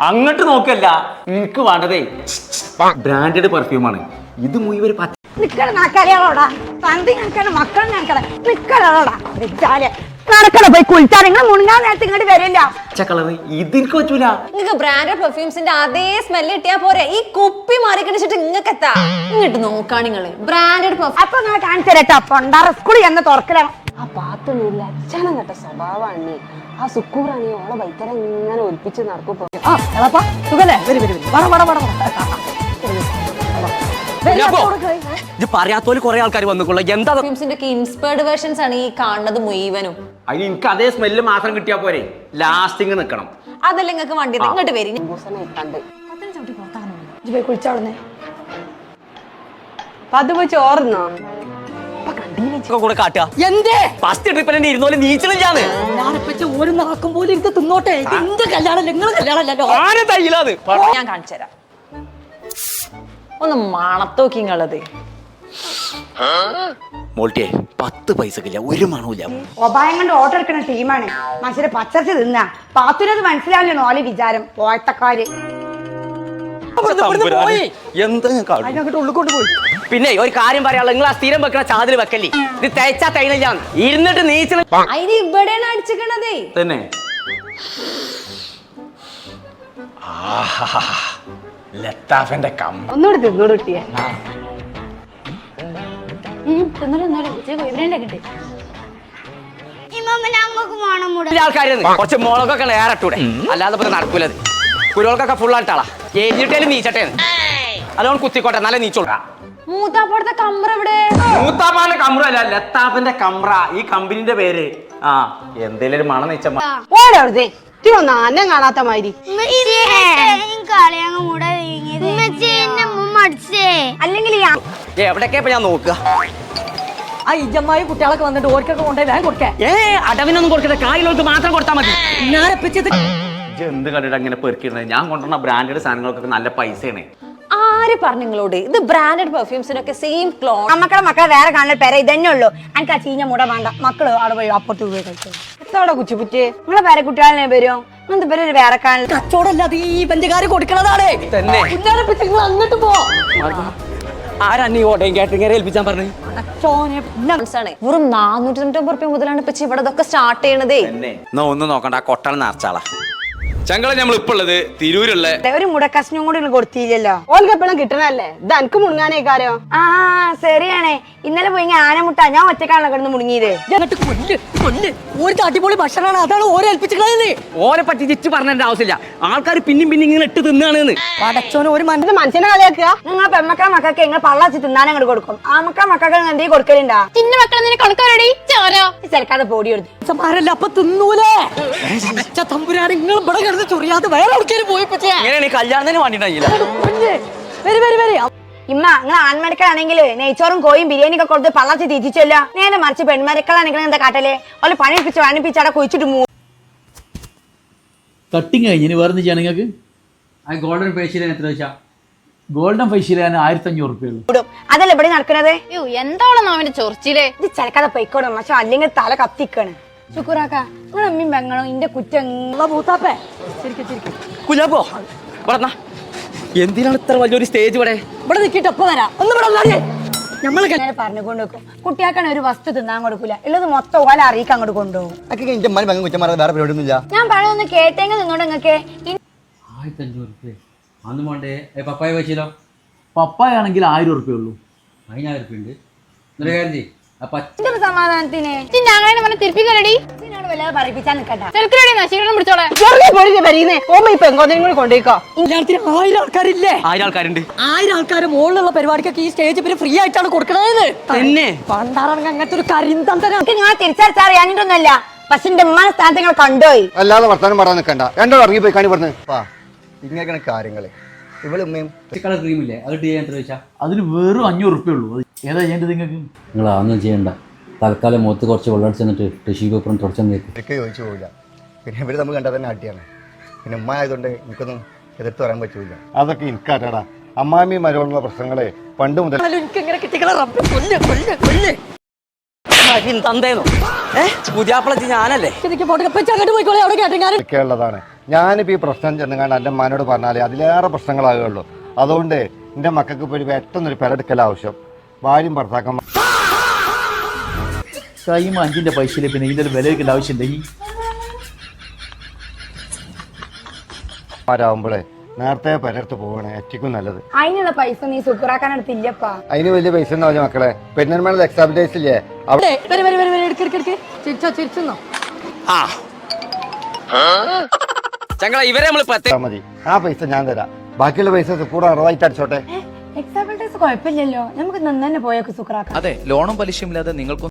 അങ്ങോട്ട് നോക്കല്ല, എനിക്ക് വേണ്ടതേ ബ്രാൻഡഡ് പെർഫ്യൂമാണ്. ഇത് മുഴുവൻ പോയി കുളിച്ചാൽ നിങ്ങൾ മുണങ്ങാൻ നേരത്തെ ഇങ്ങോട്ട് വരില്ല. ഇതിൽക്ക് പറ്റൂല. നിങ്ങൾക്ക് ബ്രാൻഡഡ് പെർഫ്യൂംസിന്റെ അതേ സ്മെല്ല് കിട്ടിയാ പോരെ. ഈ കുപ്പി മാറി കണിച്ചിട്ട് നിങ്ങൾക്ക് എത്താ ഇങ്ങോട്ട് നോക്കാ നിങ്ങള് ബ്രാൻഡഡ് പെർഫ്യൂം. അപ്പൊ നിങ്ങൾ കാണിച്ചു തരട്ടോ. പൊണ്ടാറ സ്കൂളിൽ എന്ന് തുറക്കലാണ്. ആ പാത്തുന്നില്ല അച്ഛനും കേട്ട സ്വഭാവമാണ്. ആ സുക്കൂറാണ് ഓളെ വൈത്തര ഇങ്ങനെ ഒലിപ്പിച്ച് നടക്കും. പറയാത്തോല് കുറെ ആൾക്കാർ വന്നിട്ടുള്ള എന്താ ഇൻസ്പയർഡ് വേർഷൻസ് ആണ് ഈ കാണുന്നത് മുഴുവനും. അതിന് എനിക്ക് അതേ സ്മെല്ല് മാത്രം കിട്ടിയാ പോരെ, ലാസ്റ്റിങ് നിക്കണം. അതല്ല നിങ്ങൾക്ക് വണ്ടി ഇങ്ങോട്ട് വരും. കുളിച്ചോടുന്നേ അത് പോയി ചോർന്നോ കൂടെ കാട്ടുക. ഫസ്റ്റ് ട്രിപ്പിൽ ഇരുന്നോലെ നീച്ചണില്ലാന്ന് ഒരു നാക്കും പോലെ ഇരുന്ന് തിന്നോട്ടെ. എന്റെ കല്യാണം നിങ്ങൾ കല്യാണല്ലോ. ഞാൻ കാണിച്ചു തരാം. ഒന്ന് മണത്തോക്കി നിങ്ങളത്. മോൾട്ടിയെ 10 പൈസക്കില്ല, ഒരു മണമില്ല. ഒബായം കൊണ്ട് ഓർഡർ എടുക്കുന്ന ടീമാണ്. മനുഷ്യരെ പച്ചർച്ച് തിന്നാ പാത്തുനത് മനസ്സിലാവില്ല. ഓലെ വിചാരം പോയത്തക്കാര് പിന്നെ ഒരു കാര്യം പറയാനുള്ള, നിങ്ങൾ ആ സ്ഥിരം വെക്കണ ചാതിൽ വെക്കല്ലേ. ഇത് തേച്ചാ തേനില്ല, ഇരുന്നിട്ട് നീച്ചണ അതിന് ഇവിടെയാണ് അടിച്ചിക്കണതേ തന്നെ. ലത്താഫിന്റെ ഒന്നുകൂടി തിന്നോട് കിട്ടിയേ. കുറച്ച് മുളകൊക്കെ ഏറട്ടൂടെ, അല്ലാതെ നടക്കൂലത്. കുരുവൾക്കൊക്കെ ഫുള്ളായിട്ടാളാ എഴുതിട്ടേലും നീച്ചട്ടെ. അതുകൊണ്ട് കുത്തിക്കോട്ടെ, നല്ല നീച്ചോളാം. മൂത്താപ്പാടത്തെ കമ്പ്ര എവിടെ? മൂത്താപ്പാന്റെ കമ്പ്ര അല്ല, ലത്താഫിന്റെ കമ്പ്ര ഈ കമ്പനിന്റെ പേര്. ആ എന്തേലും ഒരു മണം നീച്ച അന്നം കാണാത്ത മാതിരി. അല്ലെങ്കിൽ എവിടൊക്കെ ഞാൻ നോക്കുക. ആ ഇജമ്മായി കുട്ടികളൊക്കെ വന്നിട്ട് ഓർക്കൊക്കെ കൊണ്ടുപോയി വേഗം കൊടുക്കേ. അടവിനൊന്നും കൊടുക്കട്ടെ, കായിലോട്ട് മാത്രം കൊടുത്താൽ മതി. ഞാനെപ്പിച്ചത് എന്ത് കണ്ടിട്ട് അങ്ങനെ പെറുക്കിയിരുന്നത്? ഞാൻ കൊണ്ടുവന്ന ബ്രാൻഡഡ് സാധനങ്ങൾക്കൊക്കെ നല്ല പൈസയാണ്. ആര് പറഞ്ഞു നിങ്ങളോട്? ഇത് ബ്രാൻഡഡ് പെർഫ്യൂംസിനൊക്കെ സെയിം ക്ലോൺ. മക്കളെ വേറെ കാണൽ പേരെ ഇതന്നെ ഉള്ളൂ. എനിക്ക് ആ ചീഞ്ഞ മുട വേണ്ട. മക്കള് അവിടെ പോയി അപ്പുറത്ത് പോയി കഴിച്ചു. എത്തോടെ കുച്ചിപ്പുറ്റ് നിങ്ങളെ പേരെ കുട്ടികളെ വരും. അങ്ങനത്തെ പേര് വേറെ കാണൽ കച്ചവടമല്ലാതെ ഈ ബന്ധുകാര് കൊടുക്കണതാണ് തന്നെ. നിങ്ങൾ അങ്ങോട്ട് പോ. ആരാണ് ഈ ഓട്ടയും കാറ്ററിംഗ് ഏൽപ്പിച്ചാൻ പറഞ്ഞു? വെറും 490 രൂപ മുതലാണ് ഇപ്പൊ ഇവിടെ ഇതൊക്കെ സ്റ്റാർട്ട് ചെയ്യണതേ. ഒന്നും നോക്കണ്ട, കൊട്ടൽ നിറച്ചാളാ. ചങ്കള നമ്മൾ ഇപ്പൊ ഉള്ളത് തിരൂരുള്ള ഒരു മുടക്കഷ്ണം കൂടി കൊടുത്തില്ലല്ലോ. ഓൽക്കെപ്പോഴും കിട്ടണല്ലേ. ഇത് എനിക്ക് മുണങ്ങാനേക്കാരോ? ആ ശരിയാണേ. ഇന്നലെ പോയി ആനമുട്ട ഞാൻ ഒറ്റക്കാണല്ലോ കിടന്ന് മുടങ്ങിയത്. ഒരു തട്ടിപ്പൊളി ഭക്ഷണമാണ്. അതാണ് ഓരോ ഏൽപ്പിച്ചിട്ടുള്ളത്. ഓരെ പറ്റി ചിറ്റ് പറഞ്ഞ ആവശ്യമില്ല. ആൾക്കാർ പിന്നും ഇങ്ങനെ ഇട്ട് തിന്നാണ്. പടച്ചോന് ഒരു മനുഷ്യനെ കളിയാക്കുക. നിങ്ങൾ പെമ്മക്കളെ മക്കൾക്ക് നിങ്ങൾ പള്ളാച്ച് തിന്നാൻ അങ്ങോട്ട് കൊടുക്കും. ആ മക്കൾക്ക് എന്തെങ്കിലും കൊടുക്കലുണ്ടാ? ചിന്ന മക്കളെ കണക്കാരടി ചെറുക്കാതെ പൊടി എടുത്തു അപ്പൊ തിന്നൂലേ. തമ്പുരാൻ നിങ്ങൾ ഇവിടെ കിടന്ന് ചൊറിയാതെ വേറെ ആൾക്കാരും പോയി. കല്യാണത്തിന് വേണ്ടിയിട്ടില്ല. ഇമ്മ നിങ്ങൾ ആൺമരക്കളാണെങ്കിൽ നെയ്ച്ചോറും കോയും ബിരിയാണി ഒക്കെ കൊടുത്ത് പള്ളാച്ച് തിരിച്ചല്ലോ. നേരെ മറിച്ച് പെൺമരക്കളാണെങ്കിൽ എന്താ കാട്ടല്ലേ? ഓലെ പണിപ്പിച്ച് വണിപ്പിച്ചവിടെ കുഴിച്ചിട്ട് കട്ടിങ് കഴിഞ്ഞ് വേറെ ചെയ്യാൻ നിങ്ങൾക്ക് ഗോൾഡൻ ഫേഷ്യൽ എത്ര വെച്ചാ? ഗോൾഡൻ ഫേഷ്യൽ 1500 രൂപയുള്ളൂ. അതല്ലേ ഇവിടെ നടക്കുന്നത്? എന്താണോ അവന്റെ ചൊറിച്ചില്? ഇത് ചിലക്കാതെ പൊയ്ക്കോടും. പക്ഷെ അല്ലെങ്കിൽ തല കത്തിക്കാണ്. ശുക്രാക്ക നിങ്ങളെ അമ്മയും പെങ്ങളും ഇന്റെ കുറ്റം പൂത്താപ്പേ. കുഞ്ഞാപ്പോ എന്തിനാണ് ഇത്ര വലിയൊരു സ്റ്റേജ് ഇവിടെ? ഇവിടെ നിൽക്കിട്ട് ഒപ്പം വരാം. ഒന്ന് ഇവിടെ നമ്മളൊക്കെ പറഞ്ഞുകൊണ്ട് വെക്കും. കുട്ടിയാക്കാണ് ഒരു വസ്തു തിന്നാൻ കൊടുക്കൂല. ഉള്ളത് മൊത്തം ഓല അറിയിക്കാൻ അങ്ങോട്ട് കൊണ്ടുപോകും. ഞാൻ പറഞ്ഞൊന്ന് കേട്ടെങ്കിൽ നിന്നോട് നിങ്ങൾക്ക് 1500 രൂപ അന്ന് വേണ്ടേ? പപ്പായ വെച്ചില്ലോ. പപ്പായ ആണെങ്കിൽ 1000 രൂപയുള്ളൂ. 1000 രൂപ ഉണ്ട്. എന്നൊരു കാര്യം ചെയ്യ്. സമാധാനത്തിന് പറയിപ്പിച്ചാൽ നിൽക്കട്ടെ. 1000 ആൾക്കാരില്ലേ? 1000 ആൾക്കാരുണ്ട്. 1000 ആൾക്കാര് മുകളിലുള്ള പരിപാടിക്കൊക്കെ ഈ സ്റ്റേജ് പിന്നെ ഫ്രീ ആയിട്ടാണ് കൊടുക്കണത്. തന്നെ പണ്ടാറങ്ങ അങ്ങനത്തെ ഒരു കരിന്തന്തരം ഞാൻ തിരിച്ചറിയാഞ്ഞിട്ടൊന്നുമല്ല. പക്ഷെ എന്റെ ഉമ്മാനെ സ്ഥാനത്ത് നിങ്ങൾ കണ്ടുപോയി. അല്ലാതെ വർത്താനം പറയാൻ നിൽക്കണ്ട. രണ്ടോ ഇറങ്ങി പോയി കാണി പറഞ്ഞു ഇങ്ങനെയൊക്കെയാണ് കാര്യങ്ങള്. കളർ ക്രീമില്ലേ, അത് ചെയ്യാൻ എത്ര വെച്ചാൽ അതിന് വെറും 500 രൂപയുള്ളൂ. ഏതാ ചെയ്യേണ്ടത് നിങ്ങൾക്ക്? നിങ്ങൾ അതൊന്നും ചെയ്യണ്ട. തൽക്കാലം മുഖത്ത് കുറച്ച് വെള്ളം ചെന്നിട്ട് ടിഷ്യൂ പേപ്പറും തുടച്ചാൽ എനിക്ക് ചോദിച്ചു പോകില്ല. പിന്നെ ഇവര് നമ്മൾ കണ്ടാൽ തന്നെ അടിയാണ്. പിന്നെ ഉമ്മ ആയതുകൊണ്ട് എനിക്കൊന്നും എതിർത്ത് പറയാൻ പറ്റൂല. അതൊക്കെ എനിക്കറിയടാ. അമ്മാമി മരോളുള്ള പ്രശ്നങ്ങളെ പണ്ട് മുതൽ തന്തേന്നു പുതിയാപ്പിള ഞാനല്ലേ അങ്ങോട്ട് പോയിക്കോളെ അവിടെ കേട്ടെങ്ങാനും ഒക്കെ ഉള്ളതാണ്. ഞാനിപ്പോൾ ഈ പ്രശ്നം ചെന്നുകൊണ്ട് എൻ്റെ അമ്മനോട് പറഞ്ഞാൽ അതിലേറെ പ്രശ്നങ്ങളാകുള്ളൂ. അതുകൊണ്ട് എൻ്റെ മക്കൾക്ക് ഇപ്പോൾ ഒരു പെട്ടെന്നൊരു പെരടുക്കൽ ആവശ്യം. ഭാര്യയും ഭർത്താക്കന്മാർ കൈമ 5ന്റെ പൈസയില് പിന്നെ ഇതിന്റെ വില വെക്കേണ്ട ആവശ്യമില്ല. ഈ മാരാകുമ്പോഴേ നേരത്തെ പെരടുത്ത് പോകണേ ഏറ്റവും നല്ലത്. അതിനുള്ള പൈസ നീ സുഖറാക്കാൻ അടുത്തില്ലപ്പാ. അതിന് വലിയ പൈസ ഉണ്ടാവില്ല മക്കളെ. പെരുന്നാൾ എക്സാം ഡേയ്സ് ഇല്ലേ അവിടെ ചിരിച്ചോ ആ ചങ്ങള ഇവരെ നമ്മൾ മതി. ആ പൈസ ഞാൻ തരാം. ബാക്കിയുള്ള പൈസ കൂടെ അറവായിട്ട് അടിച്ചോട്ടെ. എക്സാമ്പിൾ കുഴപ്പമില്ലല്ലോ, നമുക്ക് നന്നെ പോയൊക്കെ സുഖറാക്കാം. അതെ, ലോണും പലിശയും ഇല്ലാതെ നിങ്ങൾക്ക്